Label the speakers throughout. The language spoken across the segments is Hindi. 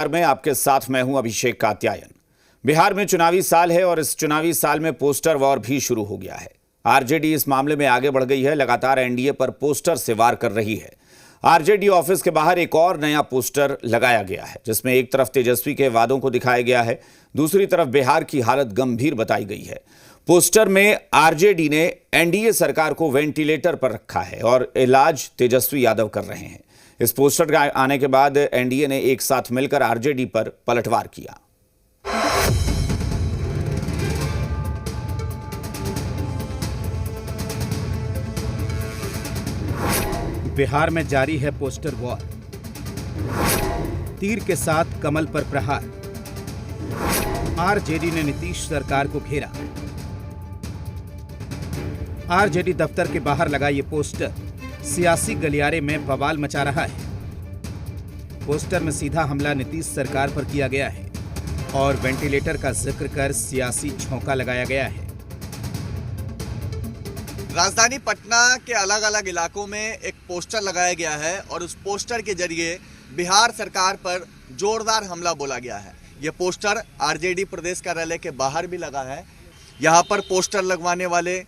Speaker 1: बिहार में आपके साथ मैं हूं अभिषेक कात्यायन। बिहार में चुनावी साल है और इस चुनावी साल में पोस्टर वॉर भी शुरू हो गया है। आरजेडी इस मामले में आगे बढ़ गई है, लगातार एनडीए पर पोस्टर से वार कर रही है। आरजेडी ऑफिस के बाहर एक और नया पोस्टर लगाया गया है, जिसमें एक तरफ तेजस्वी के वादों को दिखाया गया है, दूसरी तरफ बिहार की हालत गंभीर बताई गई है। पोस्टर में आरजेडी ने एनडीए सरकार को वेंटिलेटर पर रखा है और इलाज तेजस्वी यादव कर रहे हैं। इस पोस्टर का आने के बाद एनडीए ने एक साथ मिलकर आरजेडी पर पलटवार किया।
Speaker 2: बिहार में जारी है पोस्टर वॉर। तीर के साथ कमल पर प्रहार। आरजेडी ने नीतीश सरकार को घेरा। आरजेडी दफ्तर के बाहर लगा ये पोस्टर सियासी गलियारे में बवाल मचा रहा है। पोस्टर में सीधा हमला नीतीश सरकार पर किया गया है और वेंटिलेटर का जिक्र कर सियासी झोंका लगाया गया है।
Speaker 3: राजधानी पटना के अलग अलग इलाकों में एक पोस्टर लगाया गया है और उस पोस्टर के जरिए बिहार सरकार पर जोरदार हमला बोला गया है। यह पोस्टर आरजेडी प्रदेश कार्यालय के बाहर भी लगा है। यहाँ पर पोस्टर लगवाने वाले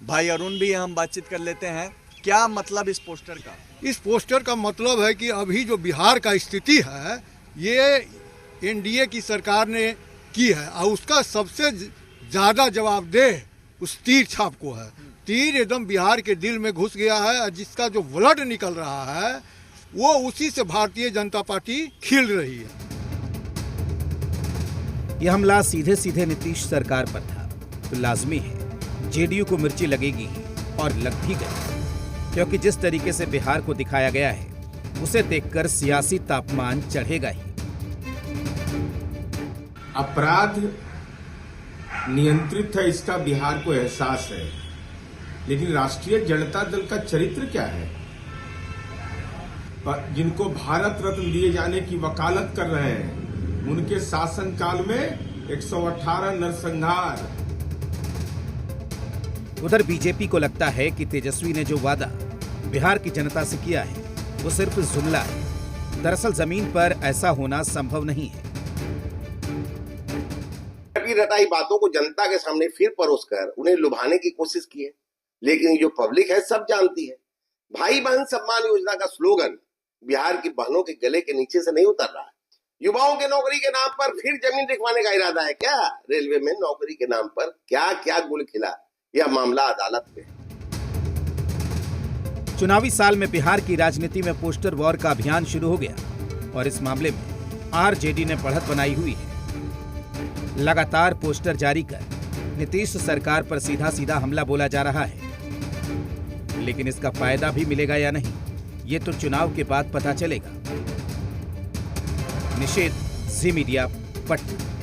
Speaker 3: भाई अरुण भी हम बातचीत कर लेते हैं। क्या मतलब इस पोस्टर का?
Speaker 4: इस पोस्टर का मतलब है कि अभी जो बिहार का स्थिति है ये एनडीए की सरकार ने की है और उसका सबसे ज़्यादा जवाबदेह उस तीर छाप को है। तीर एकदम बिहार के दिल में घुस गया है और जिसका जो ब्लड निकल रहा है वो उसी से भारतीय जनता पार्टी खिल रही है।
Speaker 2: यह हमला सीधे सीधे नीतीश सरकार पर था तो लाजमी है जेडीयू को मिर्ची लगेगी और लग भी गई, क्योंकि जिस तरीके से बिहार को दिखाया गया है उसे देखकर सियासी तापमान चढ़ेगा ही।
Speaker 5: अपराध नियंत्रित है, इसका बिहार को एहसास है, लेकिन राष्ट्रीय जनता दल का चरित्र क्या है? जिनको भारत रत्न दिए जाने की वकालत कर रहे हैं, उनके शासनकाल में 118 नरसंहार।
Speaker 2: उधर बीजेपी को लगता है कि तेजस्वी ने जो वादा बिहार की जनता से किया है वो सिर्फ जुमला है। दरअसल जमीन पर ऐसा होना संभव नहीं है।
Speaker 6: रटाई बातों को जनता के सामने फिर परोसकर उन्हें लुभाने की कोशिश की है, लेकिन जो पब्लिक है सब जानती है। भाई बहन सम्मान योजना का स्लोगन बिहार की बहनों के गले के नीचे से नहीं उतर रहा है। युवाओं के नौकरी के नाम पर फिर जमीन दिखवाने का इरादा है क्या? रेलवे में नौकरी के नाम पर क्या क्या गुल खिला, यह मामला अदालत में।
Speaker 2: चुनावी साल में बिहार की राजनीति में पोस्टर वॉर का अभियान शुरू हो गया और इस मामले में आरजेडी ने बढ़त बनाई हुई है। लगातार पोस्टर जारी कर नीतीश सरकार पर सीधा सीधा हमला बोला जा रहा है, लेकिन इसका फायदा भी मिलेगा या नहीं ये तो चुनाव के बाद पता चलेगा। निषेध, जी मीडिया, पटना।